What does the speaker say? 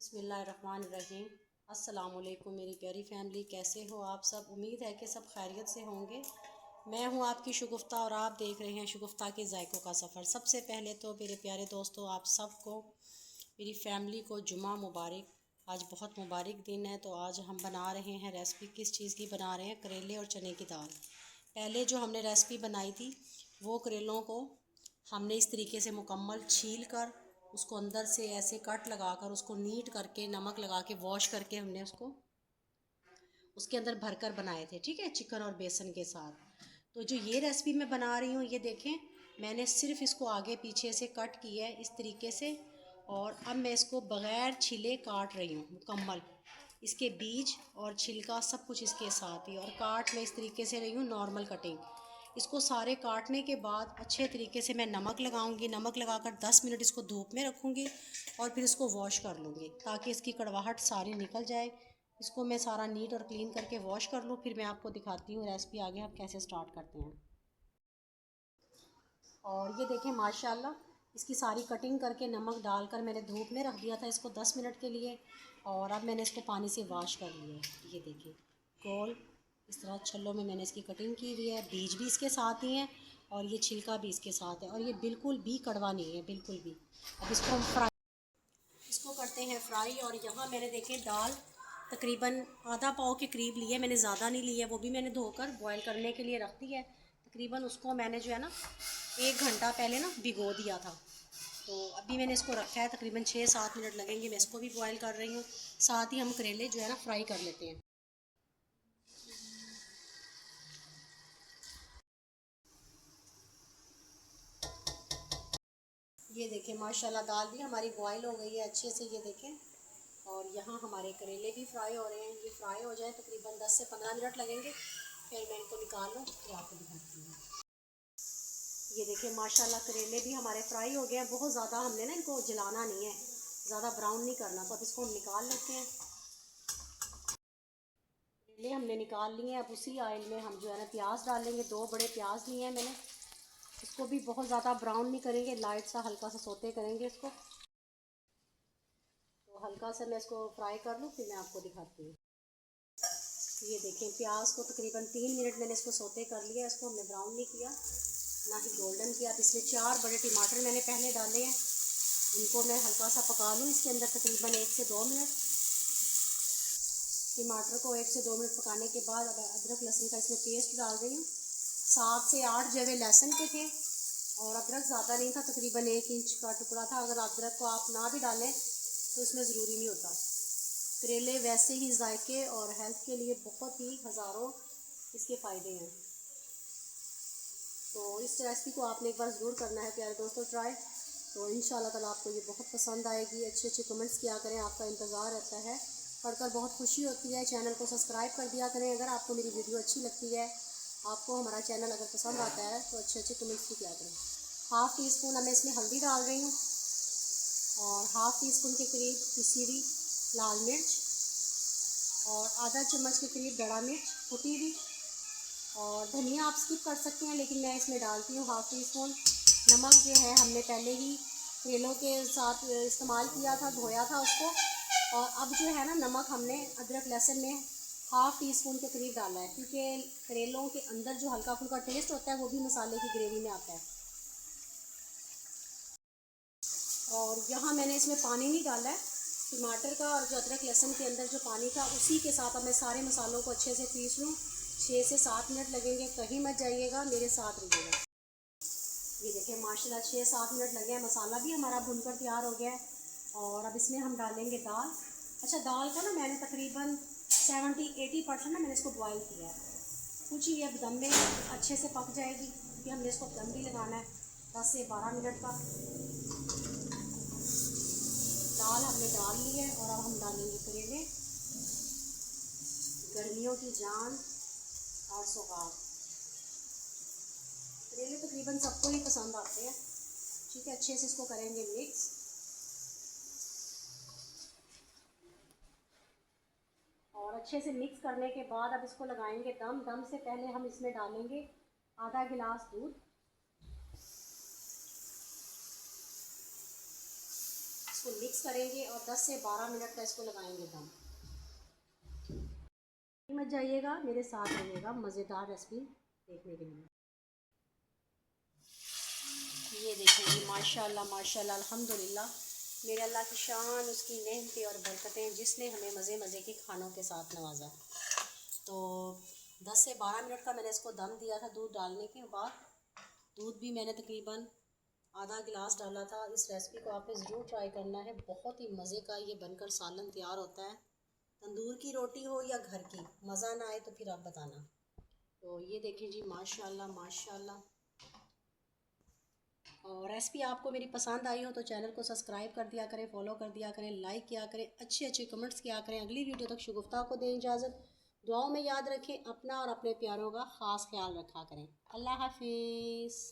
बिस्मिल्लाहिर्रहमानिर्रहीम। अस्सलामुअलैकुम मेरी प्यारी फैमिली, कैसे हो आप सब। उम्मीद है कि सब खैरियत से होंगे। मैं हूं आपकी शुगुफ्ता और आप देख रहे हैं शुगुफ्ता के जायकों का सफ़र। सबसे पहले तो मेरे प्यारे दोस्तों, आप सबको, मेरी फैमिली को जुमा मुबारक। आज बहुत मुबारक दिन है। तो आज हम बना रहे हैं रेसिपी, किस चीज़ की बना रहे हैं, करेले और चने की दाल। पहले जो हमने रेसिपी बनाई थी वो करेलों को हमने इस तरीके से मुकम्मल छील कर उसको अंदर से ऐसे कट लगाकर उसको नीट करके नमक लगा के वॉश करके हमने उसको उसके अंदर भरकर बनाए थे, ठीक है, चिकन और बेसन के साथ। तो जो ये रेसिपी मैं बना रही हूँ, ये देखें, मैंने सिर्फ इसको आगे पीछे से कट किया है इस तरीके से। और अब मैं इसको बग़ैर छिले काट रही हूँ मुकम्मल, इसके बीज और छिलका सब कुछ इसके साथ ही। और काट मैं इस तरीके से रही हूँ नॉर्मल कटिंग। इसको सारे काटने के बाद अच्छे तरीके से मैं नमक लगाऊंगी। नमक लगाकर 10 मिनट इसको धूप में रखूंगी और फिर इसको वॉश कर लूँगी ताकि इसकी कड़वाहट सारी निकल जाए। इसको मैं सारा नीट और क्लीन करके वॉश कर लूँ, फिर मैं आपको दिखाती हूँ रेसिपी आगे हम कैसे स्टार्ट करते हैं। और ये देखें माशाल्लाह, इसकी सारी कटिंग करके नमक डालकर मैंने धूप में रख दिया था इसको 10 मिनट के लिए। और अब मैंने इसको पानी से वॉश कर लिया है। ये देखिए गोल इस तरह छल्लों में मैंने इसकी कटिंग की हुई है। बीज भी इसके साथ ही हैं और ये छिलका भी इसके साथ है। और ये बिल्कुल भी कड़वा नहीं है, बिल्कुल भी। अब इसको हम इसको करते हैं फ्राई। और यहाँ मैंने देखें दाल तकरीबन आधा पाव के करीब ली है, मैंने ज़्यादा नहीं ली है। वो भी मैंने धोकर बॉयल करने के लिए रख दी है। तकरीबन उसको मैंने जो है ना 1 घंटा पहले ना भिगो दिया था। तो अभी मैंने इसको रखा है, तकरीबन 6-7 मिनट लगेंगे। मैं इसको भी बॉयल कर रही हूँ, साथ ही हम करेले जो है ना फ्राई कर लेते हैं। ये देखें माशाल्लाह दाल भी हमारी बॉयल हो गई है अच्छे से, ये देखें। और यहाँ हमारे करेले भी फ्राई हो रहे हैं। ये फ्राई हो जाए तकरीबन 10 से 15 मिनट लगेंगे, फिर मैं इनको निकाल लूँ फिर आपको दिखाती हूँ। ये देखिए माशाल्लाह करेले भी हमारे फ्राई हो गए हैं। बहुत ज़्यादा हमने ना इनको जलाना नहीं है, ज़्यादा ब्राउन नहीं करना। तो अब इसको हम निकाल लेते हैं। करेले हमने निकाल लिए हैं। अब उसी ऑयल में हम जो है ना प्याज डालेंगे। 2 बड़े प्याज लिए हैं मैंने। इसको भी बहुत ज़्यादा ब्राउन नहीं करेंगे, लाइट सा हल्का सा सोते करेंगे इसको। तो हल्का सा मैं इसको फ्राई कर लूँ फिर मैं आपको दिखाती हूँ। ये देखें प्याज को तकरीबन 3 मिनट मैंने इसको सोते कर लिया। इसको हमने ब्राउन नहीं किया, ना ही गोल्डन किया। अब इसमें 4 बड़े टमाटर मैंने पहले डाले हैं, इनको मैं हल्का सा पका लूँ इसके अंदर तकरीबन 1 से 2 मिनट। टमाटर को 1 से 2 मिनट पकाने के बाद अब अदरक लहसुन का इसमें पेस्ट डाल रही हूँ। 7 से 8 जवे लहसुन के थे और अदरक ज़्यादा नहीं था, तकरीबन 1 इंच का टुकड़ा था। अगर अदरक को आप ना भी डालें तो इसमें ज़रूरी नहीं होता। करेले वैसे ही जायके और हेल्थ के लिए बहुत ही हज़ारों इसके फ़ायदे हैं। तो इस रेसिपी को आपने एक बार ज़रूर करना है प्यारे दोस्तों ट्राई। तो इंशाल्लाह ताला आपको ये बहुत पसंद आएगी। अच्छे अच्छे कमेंट्स किया करें, आपका इंतज़ार रहता है, पढ़कर बहुत खुशी होती है। चैनल को सब्सक्राइब कर दिया करें अगर आपको मेरी वीडियो अच्छी लगती है। आपको हमारा चैनल अगर पसंद आता है तो अच्छे अच्छे कमेंट्स भी किया करें। हाफ़ टी स्पून मैं इसमें हल्दी डाल रही हूँ और हाफ़ टी स्पून के करीब पिसी हुई लाल मिर्च और आधा चम्मच के करीब बड़ा मिर्च कुटी हुई। और धनिया आप स्किप कर सकते हैं, लेकिन मैं इसमें डालती हूँ हाफ़ टी स्पून। नमक जो है हमने पहले ही करेलों के साथ इस्तेमाल किया था, धोया था उसको। और अब जो है ना नमक हमने अदरक लहसुन में हाफ़ टी स्पून के करीब डाला है, क्योंकि करेलों के अंदर जो हल्का फुल्का टेस्ट होता है वो भी मसाले की ग्रेवी में आता है। और यहाँ मैंने इसमें पानी नहीं डाला है, टमाटर का और जो अदरक लहसुन के अंदर जो पानी था उसी के साथ अब मैं सारे मसालों को अच्छे से पीस लूँ। 6 से 7 मिनट लगेंगे, कहीं मत जाइएगा, मेरे साथ रहिएगा। ये देखिए माशाल्लाह 6-7 मिनट लगे हैं, मसाला भी हमारा भुनकर तैयार हो गया है। और अब इसमें हम डालेंगे दाल। अच्छा दाल को ना मैंने तकरीबन 70-80% ना मैंने इसको बॉयल किया है। कुछ ही अब दम में अच्छे से पक जाएगी, क्योंकि हमने इसको दम भी लगाना है 10 से 12 मिनट का। दाल हमने डाल ली है और अब हम डालेंगे करेले, गर्मियों की जान और सौगात। करेले तकरीबन सबको ही पसंद आते हैं, ठीक है। अच्छे से इसको करेंगे मिक्स। और अच्छे से मिक्स करने के बाद अब इसको लगाएंगे दम। दम से पहले हम इसमें डालेंगे आधा गिलास दूध। इसको मिक्स करेंगे और 10 से 12 मिनट का इसको लगाएंगे दम। मत जाइएगा, मेरे साथ रहिएगा मज़ेदार रेसिपी देखने के लिए। ये देखें जी, माशाल्लाह माशाल्लाह अल्हम्दुलिल्लाह, मेरे अल्लाह की शान, उसकी नेमतें और बरकतें, जिसने हमें मज़े मज़े के खानों के साथ नवाजा। तो 10 से 12 मिनट का मैंने इसको दम दिया था दूध डालने के बाद। दूध भी मैंने तकरीबन आधा गिलास डाला था। इस रेसिपी को आपने ज़रूर ट्राई करना है, बहुत ही मज़े का ये बनकर सालन तैयार होता है। तंदूर की रोटी हो या घर की, मज़ा ना आए तो फिर आप बताना। तो ये देखें जी, माशाल्लाह माशाल्लाह। और रेसिपी आपको मेरी पसंद आई हो तो चैनल को सब्सक्राइब कर दिया करें, फॉलो कर दिया करें, लाइक किया करें, अच्छे अच्छे कमेंट्स किया करें। अगली वीडियो तक शगुफ्ता को दें इजाज़त। दुआओं में याद रखें, अपना और अपने प्यारों का ख़ास ख्याल रखा करें। अल्लाह हाफिज़।